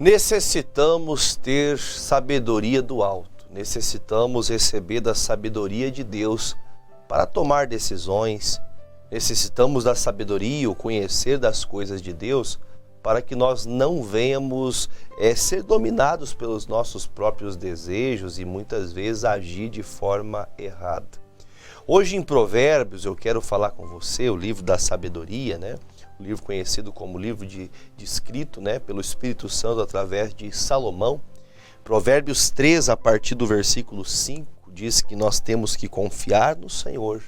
Necessitamos ter sabedoria do alto, necessitamos receber da sabedoria de Deus para tomar decisões, necessitamos da sabedoria, o conhecer das coisas de Deus, para que nós não venhamos ser dominados pelos nossos próprios desejos e muitas vezes agir de forma errada. Hoje em Provérbios eu quero falar com você o livro da sabedoria, né? O livro conhecido como livro de escrito, né, pelo Espírito Santo através de Salomão. Provérbios 3, a partir do versículo 5, diz que nós temos que confiar no Senhor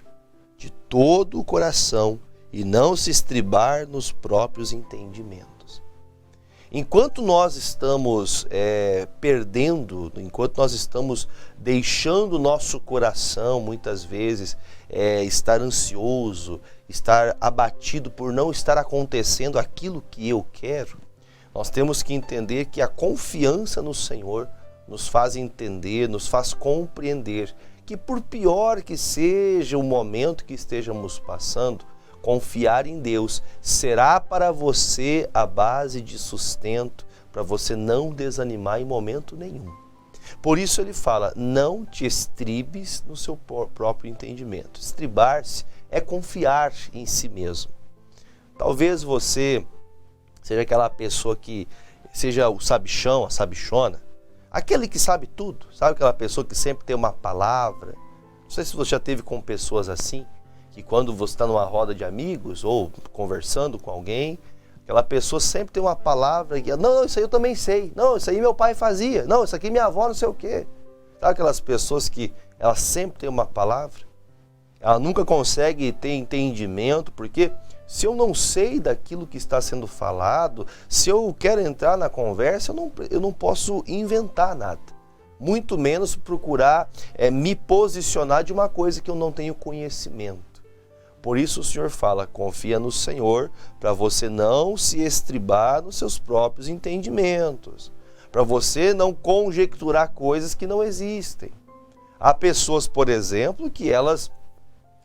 de todo o coração e não se estribar nos próprios entendimentos. Enquanto nós estamos perdendo, enquanto nós estamos deixando o nosso coração, muitas vezes, estar ansioso, estar abatido por não estar acontecendo aquilo que eu quero, nós temos que entender que a confiança no Senhor nos faz entender, nos faz compreender que por pior que seja o momento que estejamos passando, confiar em Deus será para você a base de sustento, para você não desanimar em momento nenhum. Por isso ele fala, não te estribes no seu próprio entendimento. Estribar-se é confiar em si mesmo. Talvez você seja aquela pessoa que seja o sabichão, a sabichona, aquele que sabe tudo, sabe aquela pessoa que sempre tem uma palavra. Não sei se você já teve com pessoas assim, que quando você está numa roda de amigos ou conversando com alguém, aquela pessoa sempre tem uma palavra que, não, isso aí eu também sei, não, isso aí meu pai fazia, não, isso aqui minha avó não sei o quê. Sabe aquelas pessoas que ela sempre tem uma palavra? Ela nunca consegue ter entendimento, porque se eu não sei daquilo que está sendo falado, se eu quero entrar na conversa, eu não posso inventar nada. Muito menos procurar me posicionar de uma coisa que eu não tenho conhecimento. Por isso o Senhor fala, confia no Senhor, para você não se estribar nos seus próprios entendimentos, para você não conjecturar coisas que não existem. Há pessoas, por exemplo, que elas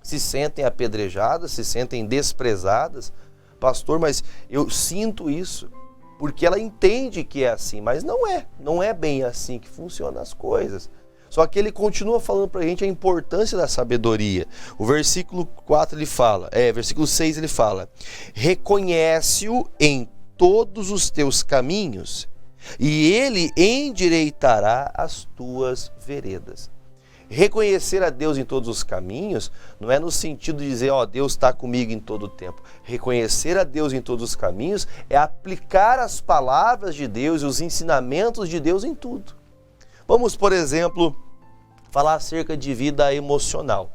se sentem apedrejadas, se sentem desprezadas. Pastor, mas eu sinto isso, porque ela entende que é assim, mas não é bem assim que funcionam as coisas. Só que ele continua falando para a gente a importância da sabedoria. O versículo 4 ele fala, versículo 6 ele fala, reconhece-o em todos os teus caminhos e ele endireitará as tuas veredas. Reconhecer a Deus em todos os caminhos não é no sentido de dizer, Deus está comigo em todo o tempo. Reconhecer a Deus em todos os caminhos é aplicar as palavras de Deus e os ensinamentos de Deus em tudo. Vamos, por exemplo, falar acerca de vida emocional.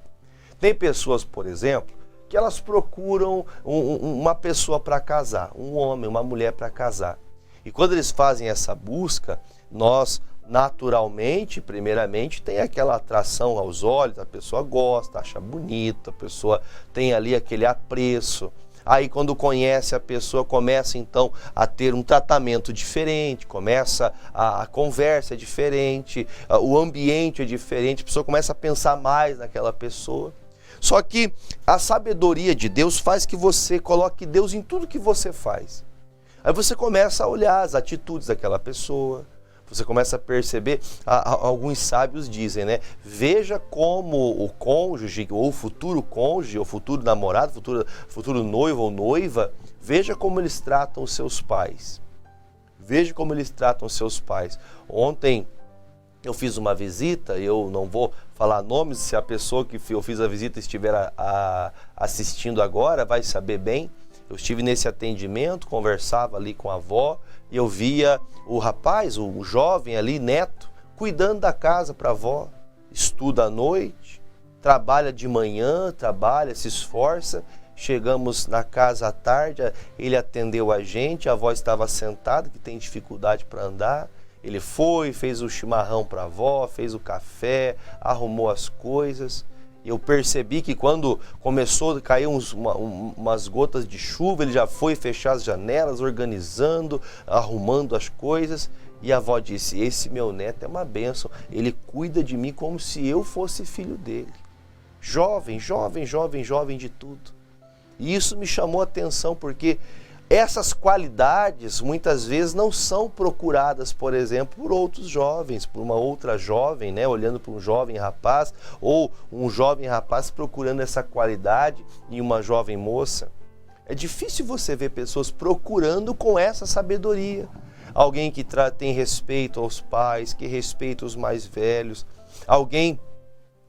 Tem pessoas, por exemplo, que elas procuram uma pessoa para casar, um homem, uma mulher para casar. E quando eles fazem essa busca, nós naturalmente, primeiramente, tem aquela atração aos olhos, a pessoa gosta, acha bonita, a pessoa tem ali aquele apreço. Aí quando conhece a pessoa, começa então a ter um tratamento diferente, começa a conversa é diferente, o ambiente é diferente, a pessoa começa a pensar mais naquela pessoa. Só que a sabedoria de Deus faz que você coloque Deus em tudo que você faz. Aí você começa a olhar as atitudes daquela pessoa, você começa a perceber, alguns sábios dizem, né? Veja como o cônjuge, ou o futuro cônjuge, ou futuro namorado, futuro noivo ou noiva, veja como eles tratam os seus pais. Veja como eles tratam os seus pais. Ontem eu fiz uma visita, eu não vou falar nomes, se a pessoa que eu fiz a visita estiver assistindo agora, vai saber bem. Eu estive nesse atendimento, conversava ali com a avó, e eu via o rapaz, o jovem ali, neto, cuidando da casa para a avó. Estuda à noite, trabalha de manhã, se esforça. Chegamos na casa à tarde, ele atendeu a gente, a avó estava sentada, que tem dificuldade para andar. Ele foi, fez o chimarrão para a avó, fez o café, arrumou as coisas. Eu percebi que quando começou a cair umas gotas de chuva, ele já foi fechar as janelas, organizando, arrumando as coisas. E a avó disse, esse meu neto é uma bênção, ele cuida de mim como se eu fosse filho dele. Jovem de tudo. E isso me chamou a atenção porque essas qualidades muitas vezes não são procuradas, por exemplo, por outros jovens, por uma outra jovem, né, olhando para um jovem rapaz, ou um jovem rapaz procurando essa qualidade em uma jovem moça. É difícil você ver pessoas procurando com essa sabedoria. Alguém que tem respeito aos pais, que respeita os mais velhos, alguém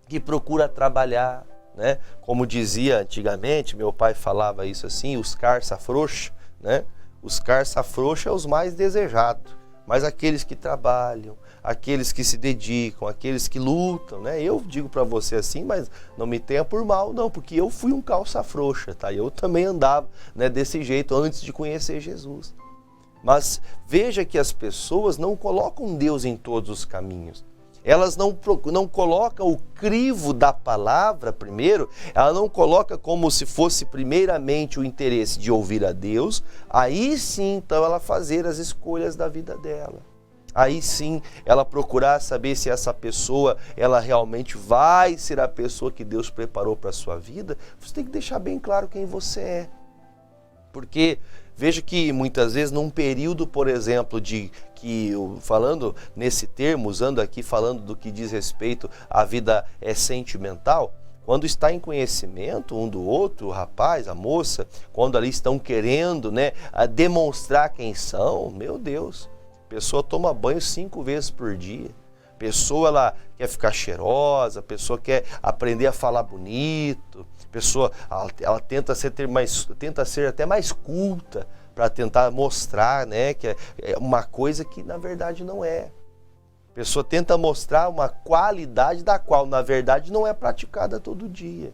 que procura trabalhar, né? Como dizia antigamente, meu pai falava isso assim, os carça frouxa, né? Os carça frouxa é os mais desejados, mas aqueles que trabalham, aqueles que se dedicam, aqueles que lutam, né? Eu digo para você assim, mas não me tenha por mal, não, porque eu fui um calça frouxa, tá? Eu também andava, né, desse jeito antes de conhecer Jesus. Mas veja que as pessoas não colocam Deus em todos os caminhos. Elas não colocam o crivo da palavra primeiro, ela não coloca como se fosse primeiramente o interesse de ouvir a Deus, aí sim então ela fazer as escolhas da vida dela. Aí sim ela procurar saber se essa pessoa, ela realmente vai ser a pessoa que Deus preparou para a sua vida. Você tem que deixar bem claro quem você é. Porque veja que muitas vezes num período, por exemplo, falando nesse termo, usando aqui, falando do que diz respeito à vida sentimental, quando está em conhecimento um do outro, o rapaz, a moça, quando ali estão querendo, né, demonstrar quem são, meu Deus, a pessoa toma banho 5 vezes por dia. A pessoa ela quer ficar cheirosa, a pessoa quer aprender a falar bonito, a pessoa ela tenta ser até mais culta para tentar mostrar, né, que é uma coisa que na verdade não é. A pessoa tenta mostrar uma qualidade da qual na verdade não é praticada todo dia.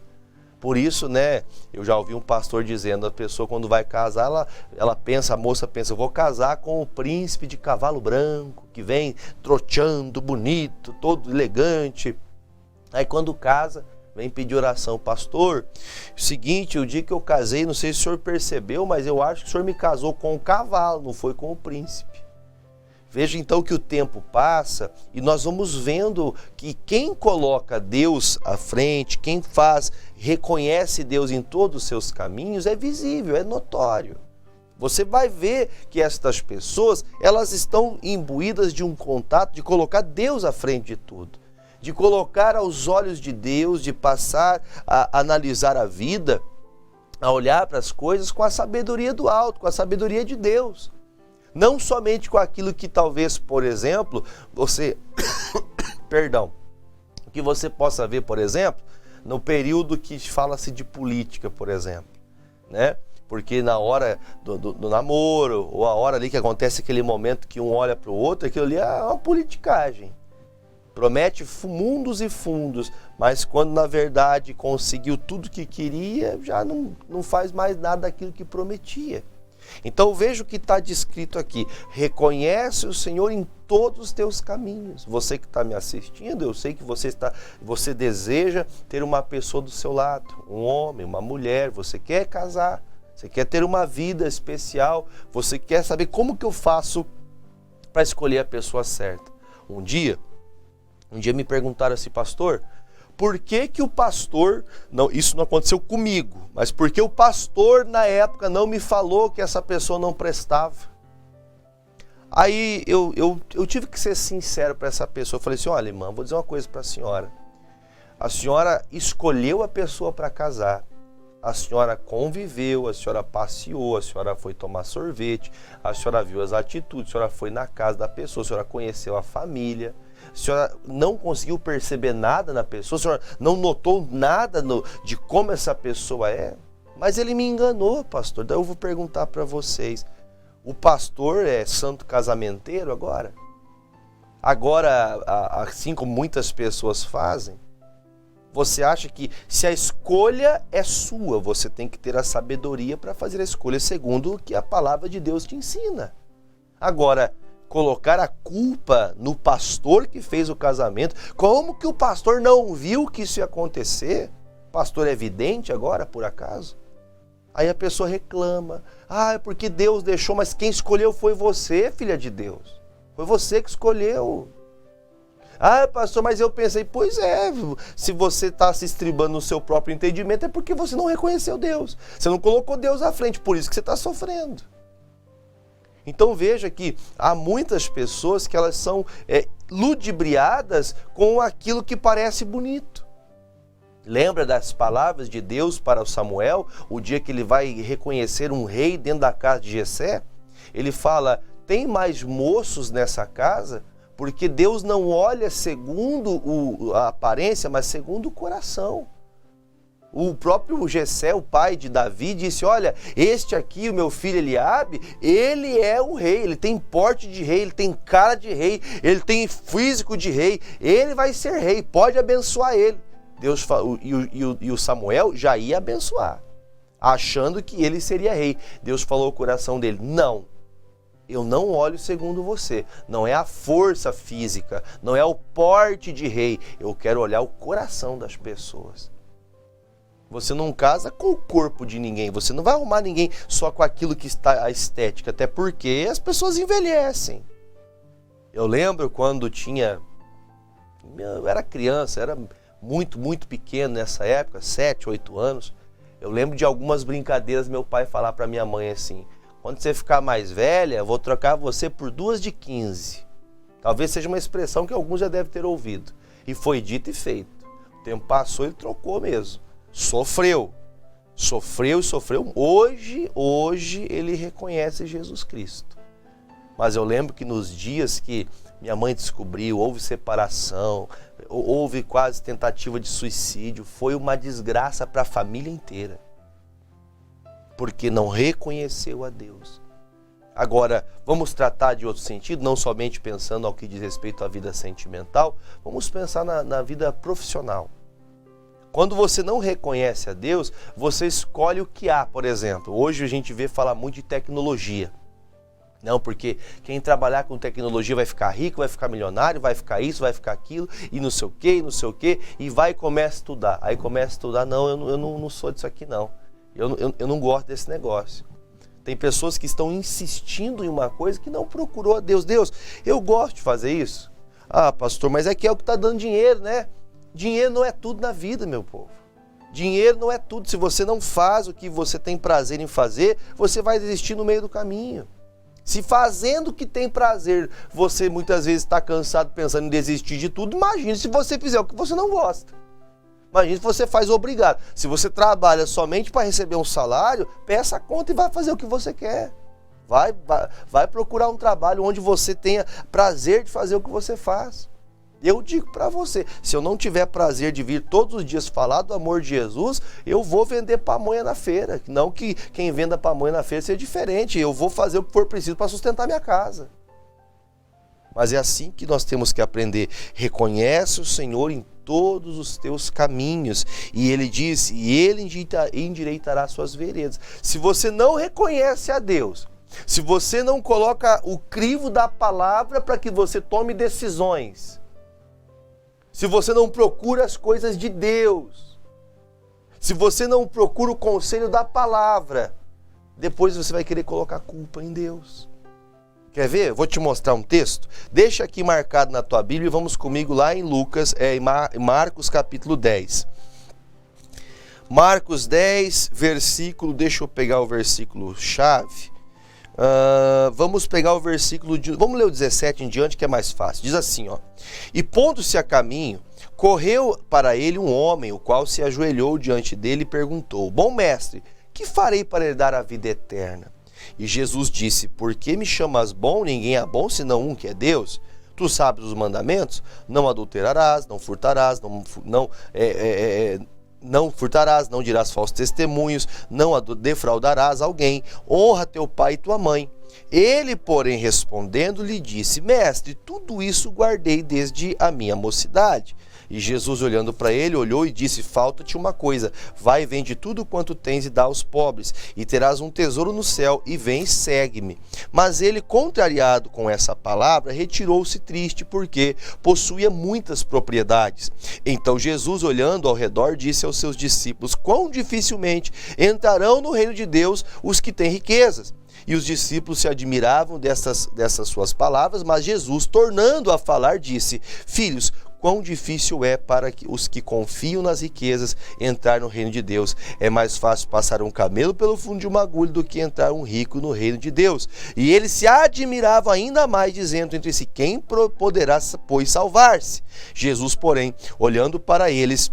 Por isso, né, eu já ouvi um pastor dizendo, a pessoa quando vai casar, a moça pensa, eu vou casar com o príncipe de cavalo branco, que vem troteando, bonito, todo elegante. Aí quando casa, vem pedir oração, pastor, seguinte, o dia que eu casei, não sei se o senhor percebeu, mas eu acho que o senhor me casou com o cavalo, não foi com o príncipe. Veja então que o tempo passa e nós vamos vendo que quem coloca Deus à frente, quem reconhece Deus em todos os seus caminhos, é visível, é notório. Você vai ver que estas pessoas, elas estão imbuídas de um contato de colocar Deus à frente de tudo, de colocar aos olhos de Deus, de passar a analisar a vida, a olhar para as coisas com a sabedoria do alto, com a sabedoria de Deus. Não somente com aquilo que talvez, por exemplo, que você possa ver, por exemplo, no período que fala-se de política, por exemplo, né? Porque na hora do namoro, ou a hora ali que acontece aquele momento que um olha para o outro, aquilo ali é uma politicagem. Promete mundos e fundos, mas quando na verdade conseguiu tudo que queria, já não faz mais nada daquilo que prometia. Então veja o que está descrito aqui, reconhece o Senhor em todos os teus caminhos. Você que está me assistindo, eu sei que você deseja ter uma pessoa do seu lado, um homem, uma mulher, você quer casar, você quer ter uma vida especial, você quer saber como que eu faço para escolher a pessoa certa. Um dia me perguntaram assim, pastor, por que o pastor, isso não aconteceu comigo, mas por que o pastor na época não me falou que essa pessoa não prestava? Aí eu tive que ser sincero para essa pessoa, eu falei assim, olha irmã, vou dizer uma coisa para a senhora escolheu a pessoa para casar, a senhora conviveu, a senhora passeou, a senhora foi tomar sorvete, a senhora viu as atitudes, a senhora foi na casa da pessoa, a senhora conheceu a família, a senhora não conseguiu perceber nada na pessoa, a senhora não notou nada de como essa pessoa é, mas ele me enganou, pastor. Daí eu vou perguntar para vocês, o pastor é santo casamenteiro agora? Agora, assim como muitas pessoas fazem, você acha que se a escolha é sua, você tem que ter a sabedoria para fazer a escolha segundo o que a palavra de Deus te ensina. Agora, colocar a culpa no pastor que fez o casamento, como que o pastor não viu que isso ia acontecer? O pastor é vidente agora, por acaso? Aí a pessoa reclama, é porque Deus deixou, mas quem escolheu foi você, filha de Deus. Foi você que escolheu. Pastor, mas eu pensei, pois é, se você está se estribando no seu próprio entendimento, é porque você não reconheceu Deus. Você não colocou Deus à frente, por isso que você está sofrendo. Então veja que há muitas pessoas que elas são ludibriadas com aquilo que parece bonito. Lembra das palavras de Deus para o Samuel, o dia que ele vai reconhecer um rei dentro da casa de Jessé? Ele fala, tem mais moços nessa casa? Porque Deus não olha segundo a aparência, mas segundo o coração. O próprio Jessé, o pai de Davi, disse, olha, este aqui, o meu filho Eliabe, ele é o rei, ele tem porte de rei, ele tem cara de rei, ele tem físico de rei, ele vai ser rei, pode abençoar ele. Deus e o Samuel já ia abençoar, achando que ele seria rei. Deus falou ao coração dele, não, eu não olho segundo você, não é a força física, não é o porte de rei, eu quero olhar o coração das pessoas. Você não casa com o corpo de ninguém, você não vai arrumar ninguém só com aquilo que está a estética, até porque as pessoas envelhecem. Eu lembro quando eu era criança, era muito pequeno nessa época, 7, 8 anos, eu lembro de algumas brincadeiras meu pai falar para minha mãe assim, quando você ficar mais velha, eu vou trocar você por 2 de 15. Talvez seja uma expressão que alguns já devem ter ouvido. E foi dito e feito. O tempo passou e ele trocou mesmo. Sofreu. Hoje ele reconhece Jesus Cristo. Mas eu lembro que nos dias que minha mãe descobriu, houve separação, houve quase tentativa de suicídio, foi uma desgraça para a família inteira. Porque não reconheceu a Deus. Agora, vamos tratar de outro sentido, não somente pensando ao que diz respeito à vida sentimental, vamos pensar na vida profissional. Quando você não reconhece a Deus, você escolhe o que há, por exemplo. Hoje a gente vê falar muito de tecnologia. Não, porque quem trabalhar com tecnologia vai ficar rico, vai ficar milionário, vai ficar isso, vai ficar aquilo, e não sei o quê, e vai e começa a estudar. Aí começa a estudar, não, eu não sou disso aqui não. Eu não gosto desse negócio. Tem pessoas que estão insistindo em uma coisa que não procurou a Deus. Deus, eu gosto de fazer isso. Ah, pastor, mas é que é o que está dando dinheiro, né? Dinheiro não é tudo na vida, meu povo. Dinheiro não é tudo. Se você não faz o que você tem prazer em fazer, você vai desistir no meio do caminho. Se fazendo o que tem prazer, você muitas vezes está cansado pensando em desistir de tudo, imagine se você fizer o que você não gosta. Imagine se você faz obrigado. Se você trabalha somente para receber um salário, peça a conta e vai fazer o que você quer. Vai procurar um trabalho onde você tenha prazer de fazer o que você faz. Eu digo para você, se eu não tiver prazer de vir todos os dias falar do amor de Jesus, eu vou vender pamonha na feira. Não que quem venda pamonha na feira seja diferente, eu vou fazer o que for preciso para sustentar minha casa. Mas é assim que nós temos que aprender. Reconhece o Senhor em todos os teus caminhos. E ele diz, e ele endireitará suas veredas. Se você não reconhece a Deus, se você não coloca o crivo da palavra para que você tome decisões, se você não procura as coisas de Deus, se você não procura o conselho da palavra, depois você vai querer colocar culpa em Deus. Quer ver? Vou te mostrar um texto. Deixa aqui marcado na tua Bíblia e vamos comigo lá em Marcos capítulo 10. Marcos 10, versículo, deixa eu pegar o versículo chave. Vamos pegar o versículo, vamos ler o 17 em diante que é mais fácil. Diz assim, ó. E pondo-se a caminho, correu para ele um homem, o qual se ajoelhou diante dele e perguntou, bom mestre, que farei para herdar a vida eterna? E Jesus disse, por que me chamas bom? Ninguém é bom senão um que é Deus. Tu sabes os mandamentos? Não adulterarás, não furtarás, não furtarás, não dirás falsos testemunhos, não defraudarás alguém, honra teu pai e tua mãe. Ele, porém, respondendo, lhe disse, mestre, tudo isso guardei desde a minha mocidade. E Jesus, olhando para ele, olhou e disse, falta-te uma coisa, vai e vende tudo quanto tens e dá aos pobres, e terás um tesouro no céu, e vem e segue-me. Mas ele, contrariado com essa palavra, retirou-se triste, porque possuía muitas propriedades. Então Jesus, olhando ao redor, disse aos seus discípulos, quão dificilmente entrarão no reino de Deus os que têm riquezas. E os discípulos se admiravam dessas suas palavras, mas Jesus, tornando a falar, disse, filhos, quão difícil é para os que confiam nas riquezas entrar no reino de Deus. É mais fácil passar um camelo pelo fundo de uma agulha do que entrar um rico no reino de Deus. E eles se admiravam ainda mais, dizendo entre si: quem poderá, pois, salvar-se? Jesus, porém, olhando para eles,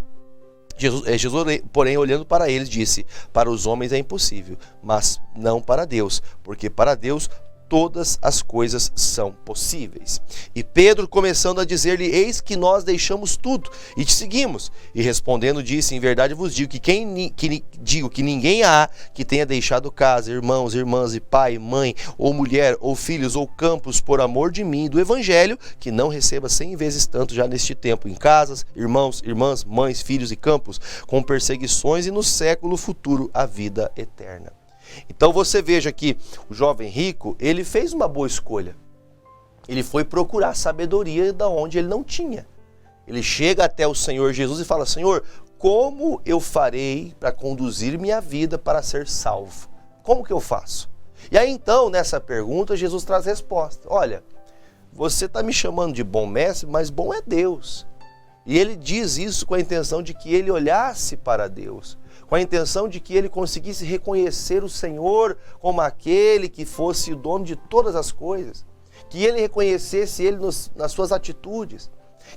disse: para os homens é impossível, mas não para Deus, porque para Deus todas as coisas são possíveis. E Pedro, começando a dizer-lhe: eis que nós deixamos tudo e te seguimos. E respondendo disse: em verdade vos digo que ninguém há que tenha deixado casa, irmãos, irmãs, e pai, mãe, ou mulher, ou filhos, ou campos, por amor de mim e do evangelho, que não receba 100 vezes tanto já neste tempo, em casas, irmãos, irmãs, mães, filhos e campos, com perseguições, e no século futuro a vida eterna. Então você veja que o jovem rico, ele fez uma boa escolha. Ele foi procurar sabedoria da onde ele não tinha. Ele chega até o Senhor Jesus e fala: Senhor, como eu farei para conduzir minha vida para ser salvo? Como que eu faço? E aí então, nessa pergunta, Jesus traz resposta. Olha, você está me chamando de bom mestre, mas bom é Deus. E ele diz isso com a intenção de que ele olhasse para Deus, com a intenção de que ele conseguisse reconhecer o Senhor como aquele que fosse o dono de todas as coisas, que ele reconhecesse ele nas suas atitudes,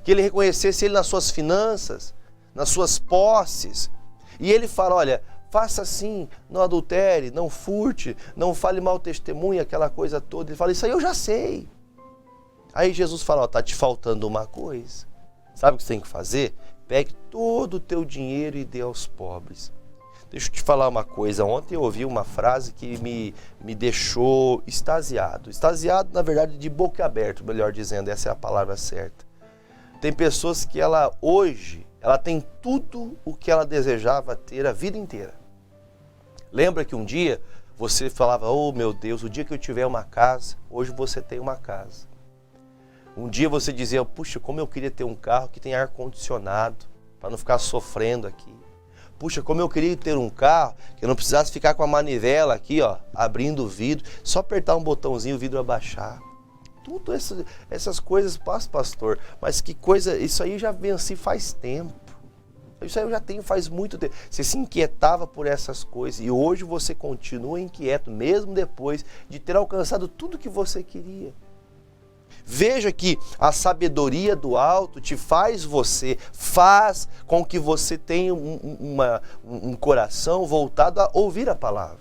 que ele reconhecesse ele nas suas finanças, nas suas posses. E ele fala: olha, faça assim, não adultere, não furte, não fale mal testemunha, aquela coisa toda. Ele fala: isso aí eu já sei. Aí Jesus fala: está te faltando uma coisa. Sabe o que você tem que fazer? Pegue todo o teu dinheiro e dê aos pobres. Deixa eu te falar uma coisa. Ontem eu ouvi uma frase que me deixou extasiado. Extasiado, na verdade, de boca aberta, melhor dizendo. Essa é a palavra certa. Tem pessoas que hoje, ela tem tudo o que ela desejava ter a vida inteira. Lembra que um dia você falava: oh meu Deus, o dia que eu tiver uma casa, hoje você tem uma casa. Um dia você dizia: puxa, como eu queria ter um carro que tem ar-condicionado, para não ficar sofrendo aqui. Puxa, como eu queria ter um carro que eu não precisasse ficar com a manivela aqui, ó, abrindo o vidro, só apertar um botãozinho, o vidro abaixar. Tudo essas coisas, pastor, mas que coisa, isso aí já venci faz tempo. Isso aí eu já tenho faz muito tempo. Você se inquietava por essas coisas e hoje você continua inquieto, mesmo depois de ter alcançado tudo que você queria. Veja que a sabedoria do alto faz com que você tenha um coração voltado a ouvir a palavra.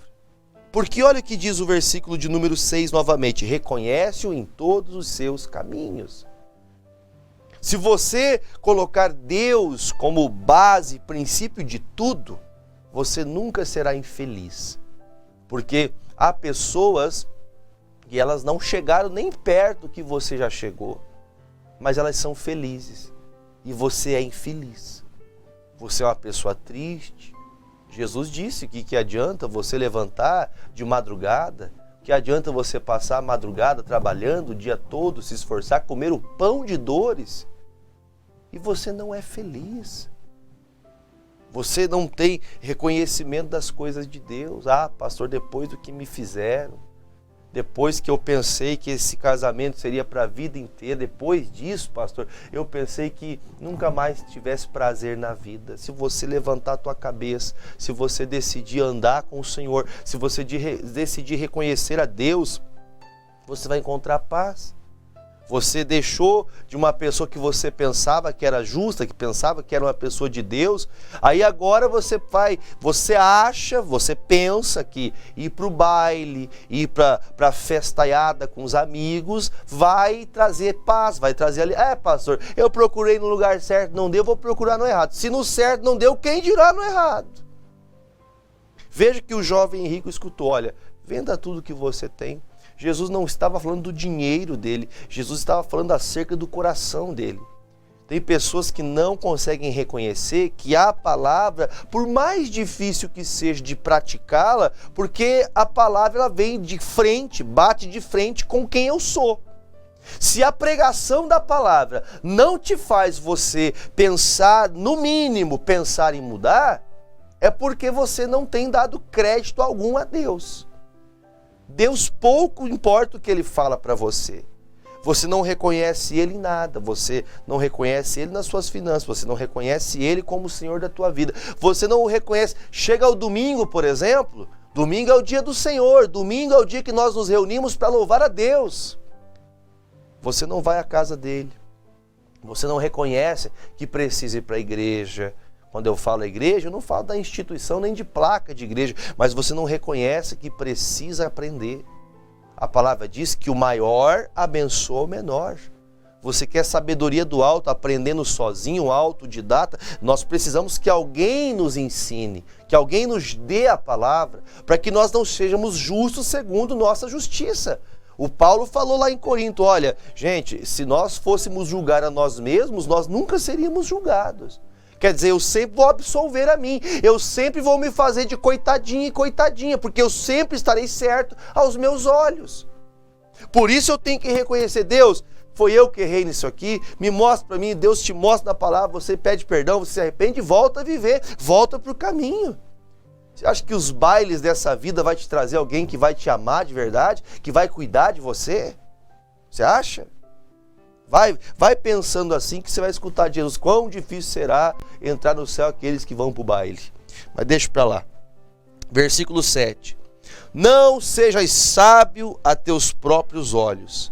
Porque olha o que diz o versículo de número 6 novamente: reconhece-o em todos os seus caminhos. Se você colocar Deus como base, princípio de tudo, você nunca será infeliz. Porque há pessoas que elas não chegaram nem perto do que você já chegou, mas elas são felizes e você é infeliz. Você é uma pessoa triste. Jesus disse que adianta você levantar de madrugada, que adianta você passar a madrugada trabalhando o dia todo, se esforçar, comer o pão de dores e você não é feliz. Você não tem reconhecimento das coisas de Deus. Ah, pastor, depois do que me fizeram, depois que eu pensei que esse casamento seria para a vida inteira, depois disso, pastor, eu pensei que nunca mais tivesse prazer na vida. Se você levantar a tua cabeça, se você decidir andar com o Senhor, se você decidir reconhecer a Deus, você vai encontrar paz. Você deixou de uma pessoa que você pensava que era justa, que pensava que era uma pessoa de Deus, aí agora você pensa que ir para o baile, ir para a festaiada com os amigos, vai trazer paz, vai trazer ali. Pastor, eu procurei no lugar certo, não deu, vou procurar no errado. Se no certo não deu, quem dirá no errado? Veja que o jovem rico escutou: olha, venda tudo que você tem. Jesus não estava falando do dinheiro dele, Jesus estava falando acerca do coração dele. Tem pessoas que não conseguem reconhecer que a palavra, por mais difícil que seja de praticá-la, porque a palavra ela vem de frente, bate de frente com quem eu sou. Se a pregação da palavra não te faz você pensar, no mínimo, pensar em mudar, é porque você não tem dado crédito algum a Deus. Deus pouco importa o que Ele fala para você. Você não reconhece Ele em nada, você não reconhece Ele nas suas finanças, você não reconhece Ele como o Senhor da tua vida, você não o reconhece. Chega o domingo, por exemplo, domingo é o dia do Senhor, domingo é o dia que nós nos reunimos para louvar a Deus. Você não vai à casa dele, você não reconhece que precisa ir para a igreja. Quando eu falo igreja, eu não falo da instituição nem de placa de igreja, mas você não reconhece que precisa aprender. A palavra diz que o maior abençoa o menor. Você quer sabedoria do alto, aprendendo sozinho, autodidata? Nós precisamos que alguém nos ensine, que alguém nos dê a palavra, para que nós não sejamos justos segundo nossa justiça. O Paulo falou lá em Corinto, olha, gente, se nós fôssemos julgar a nós mesmos, nós nunca seríamos julgados. Quer dizer, eu sempre vou absolver a mim, eu sempre vou me fazer de coitadinho e coitadinha, porque eu sempre estarei certo aos meus olhos. Por isso eu tenho que reconhecer, Deus, foi eu que errei nisso aqui, me mostra para mim, Deus te mostra na palavra, você pede perdão, você se arrepende e volta a viver, volta para o caminho. Você acha que os bailes dessa vida vai te trazer alguém que vai te amar de verdade, que vai cuidar de você? Você acha? Vai pensando assim que você vai escutar de Jesus. Quão difícil será entrar no céu aqueles que vão para o baile. Mas deixa para lá. Versículo 7. Não sejas sábio a teus próprios olhos.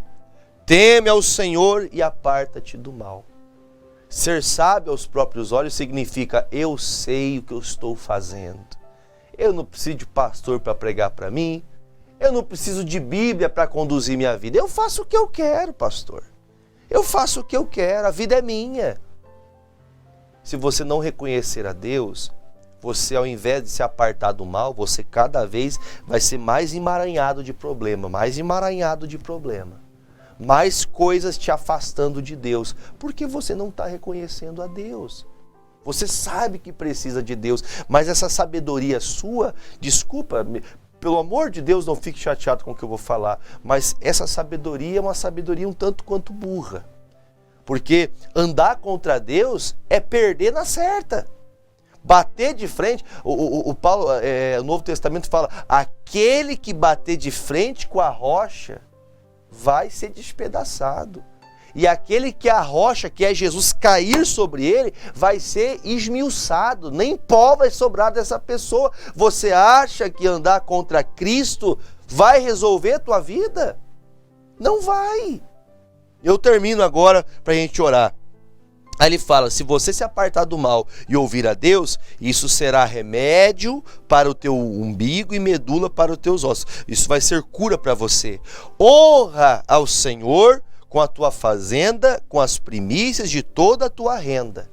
Teme ao Senhor e aparta-te do mal. Ser sábio aos próprios olhos significa eu sei o que eu estou fazendo. Eu não preciso de pastor para pregar para mim. Eu não preciso de Bíblia para conduzir minha vida. Eu faço o que eu quero, pastor. Eu faço o que eu quero, a vida é minha. Se você não reconhecer a Deus, você ao invés de se apartar do mal, você cada vez vai ser mais emaranhado de problema, mais emaranhado de problema. Mais coisas te afastando de Deus, porque você não está reconhecendo a Deus. Você sabe que precisa de Deus, mas essa sabedoria sua, desculpa, pelo amor de Deus, não fique chateado com o que eu vou falar, mas essa sabedoria é uma sabedoria um tanto quanto burra. Porque andar contra Deus é perder na certa. Bater de frente, o Paulo, o Novo Testamento fala, aquele que bater de frente com a rocha vai ser despedaçado. E aquele que a rocha, que é Jesus, cair sobre ele, vai ser esmiuçado. Nem pó vai sobrar dessa pessoa. Você acha que andar contra Cristo vai resolver a tua vida? Não vai. Eu termino agora para a gente orar. Aí ele fala, se você se apartar do mal e ouvir a Deus, isso será remédio para o teu umbigo e medula para os teus ossos. Isso vai ser cura para você. Honra ao Senhor com a tua fazenda, com as primícias de toda a tua renda.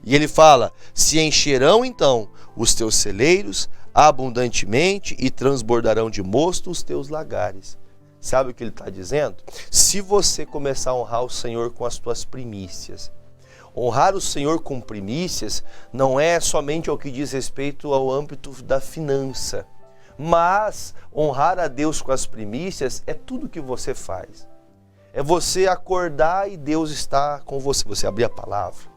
E ele fala, se encherão então os teus celeiros abundantemente e transbordarão de mosto os teus lagares. Sabe o que ele está dizendo? Se você começar a honrar o Senhor com as tuas primícias, honrar o Senhor com primícias não é somente ao que diz respeito ao âmbito da finança, mas honrar a Deus com as primícias é tudo que você faz. É você acordar e Deus está com você. Você abrir a palavra.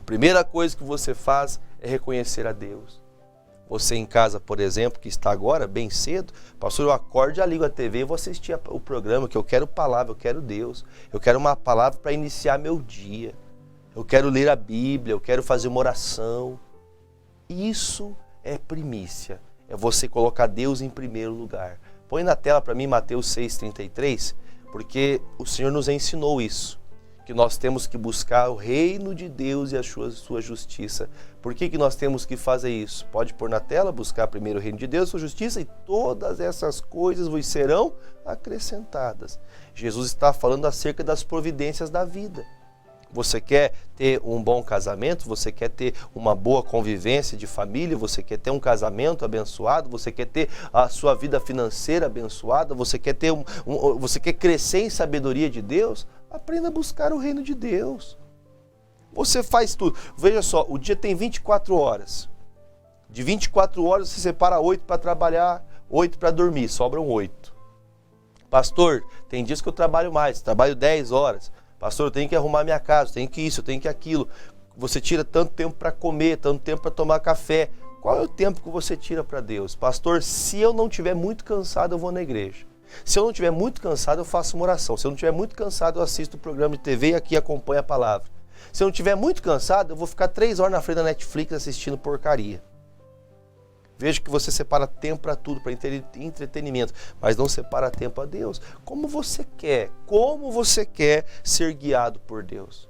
A primeira coisa que você faz é reconhecer a Deus. Você em casa, por exemplo, que está agora bem cedo, pastor, eu acordo, já ligo a TV e vou assistir o programa, que eu quero palavra, eu quero Deus. Eu quero uma palavra para iniciar meu dia. Eu quero ler a Bíblia, eu quero fazer uma oração. Isso é primícia. É você colocar Deus em primeiro lugar. Põe na tela para mim Mateus 6,33. Porque o Senhor nos ensinou isso, que nós temos que buscar o reino de Deus e a sua justiça. Por que nós temos que fazer isso? Pode pôr na tela, buscar primeiro o reino de Deus e a sua justiça, e todas essas coisas vos serão acrescentadas. Jesus está falando acerca das providências da vida. Você quer ter um bom casamento, você quer ter uma boa convivência de família, você quer ter um casamento abençoado, você quer ter a sua vida financeira abençoada, você quer ter você quer crescer em sabedoria de Deus, aprenda a buscar o reino de Deus. Você faz tudo. Veja só, o dia tem 24 horas. De 24 horas você separa 8 para trabalhar, 8 para dormir, sobram 8. Pastor, tem dias que eu trabalho mais, trabalho 10 horas. Pastor, eu tenho que arrumar minha casa, eu tenho que isso, eu tenho que aquilo. Você tira tanto tempo para comer, tanto tempo para tomar café. Qual é o tempo que você tira para Deus? Pastor, se eu não estiver muito cansado, eu vou na igreja. Se eu não estiver muito cansado, eu faço uma oração. Se eu não estiver muito cansado, eu assisto o programa de TV e aqui acompanho a palavra. Se eu não estiver muito cansado, eu vou ficar 3 horas na frente da Netflix assistindo porcaria. Veja que você separa tempo para tudo, para entretenimento, mas não separa tempo a Deus. Como você quer ser guiado por Deus?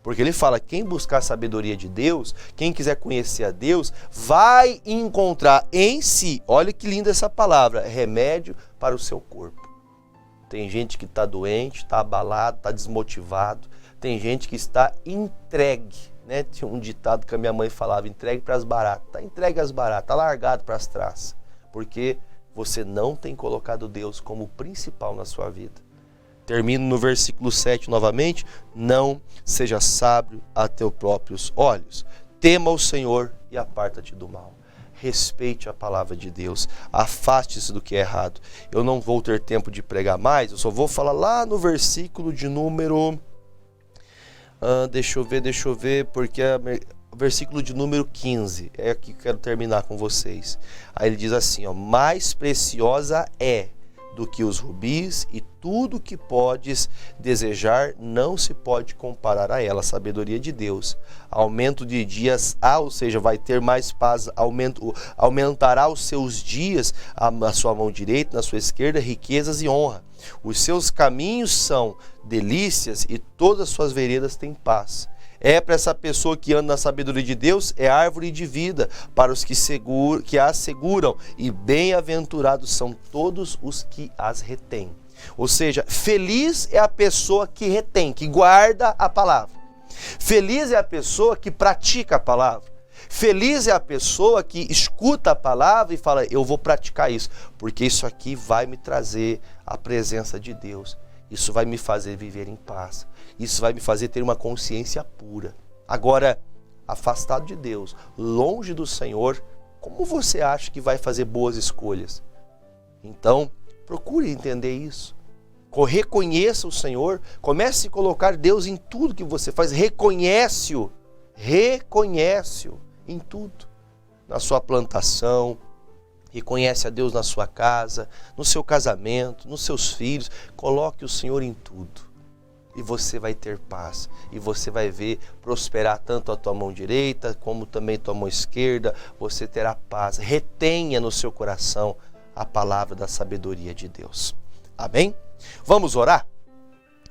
Porque ele fala, quem buscar a sabedoria de Deus, quem quiser conhecer a Deus, vai encontrar em si, olha que linda essa palavra, remédio para o seu corpo. Tem gente que está doente, está abalado, está desmotivado, tem gente que está entregue. Né? Tinha um ditado que a minha mãe falava, entregue para as baratas. Está entregue às baratas, está largado para as traças. Porque você não tem colocado Deus como principal na sua vida. Termino no versículo 7 novamente. Não seja sábio a teus próprios olhos. Tema o Senhor e aparta-te do mal. Respeite a palavra de Deus. Afaste-se do que é errado. Eu não vou ter tempo de pregar mais. Eu só vou falar lá no versículo de número... Deixa eu ver, porque o versículo de número 15 é aqui que eu quero terminar com vocês. Aí ele diz assim, ó, mais preciosa é do que os rubis e tudo que podes desejar não se pode comparar a ela, a sabedoria de Deus. Aumento de dias, ou seja, vai ter mais paz, aumentará os seus dias na sua mão direita, na sua esquerda, riquezas e honra. Os seus caminhos são delícias e todas as suas veredas têm paz. É para essa pessoa que anda na sabedoria de Deus, é árvore de vida para os que a seguram, e bem-aventurados são todos os que as retêm. Ou seja, feliz é a pessoa que retém, que guarda a palavra. Feliz é a pessoa que pratica a palavra. Feliz é a pessoa que escuta a palavra e fala, eu vou praticar isso, porque isso aqui vai me trazer a presença de Deus. Isso vai me fazer viver em paz. Isso vai me fazer ter uma consciência pura. Agora, afastado de Deus, longe do Senhor, como você acha que vai fazer boas escolhas? Então, procure entender isso. Reconheça o Senhor, comece a colocar Deus em tudo que você faz. Reconhece-o em tudo. Na sua plantação, reconhece a Deus na sua casa, no seu casamento, nos seus filhos. Coloque o Senhor em tudo. E você vai ter paz. E você vai ver prosperar tanto a tua mão direita, como também a tua mão esquerda. Você terá paz. Retenha no seu coração a palavra da sabedoria de Deus. Amém? Vamos orar?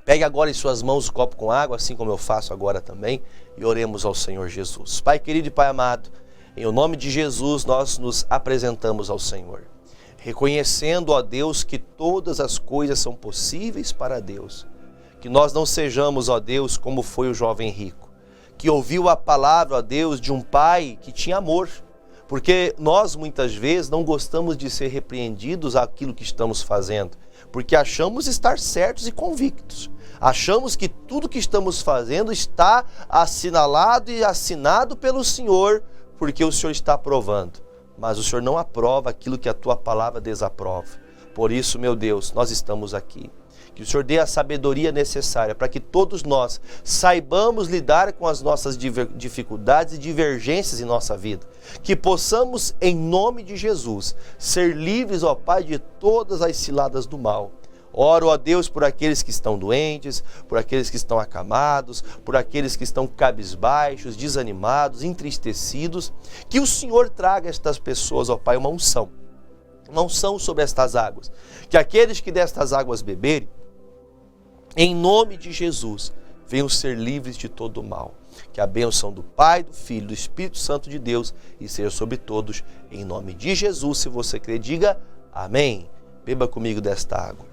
Pegue agora em suas mãos o copo com água, assim como eu faço agora também, e oremos ao Senhor Jesus. Pai querido e Pai amado, em o nome de Jesus nós nos apresentamos ao Senhor, reconhecendo, ó Deus, que todas as coisas são possíveis para Deus. Que nós não sejamos, ó Deus, como foi o jovem rico, que ouviu a palavra, ó Deus, de um pai que tinha amor. Porque nós muitas vezes não gostamos de ser repreendidos àquilo que estamos fazendo, porque achamos estar certos e convictos. Achamos que tudo que estamos fazendo está assinalado e assinado pelo Senhor, porque o Senhor está aprovando. Mas o Senhor não aprova aquilo que a tua palavra desaprova. Por isso, meu Deus, nós estamos aqui. Que o Senhor dê a sabedoria necessária para que todos nós saibamos lidar com as nossas dificuldades e divergências em nossa vida. Que possamos, em nome de Jesus, ser livres, ó Pai, de todas as ciladas do mal. Oro, ó Deus, por aqueles que estão doentes, por aqueles que estão acamados, por aqueles que estão cabisbaixos, desanimados, entristecidos. Que o Senhor traga a estas pessoas, ó Pai, uma unção sobre estas águas. Que aqueles que destas águas beberem, em nome de Jesus, venham ser livres de todo o mal. Que a bênção do Pai, do Filho, do Espírito Santo de Deus e seja sobre todos, em nome de Jesus. Se você crê, diga amém. Beba comigo desta água.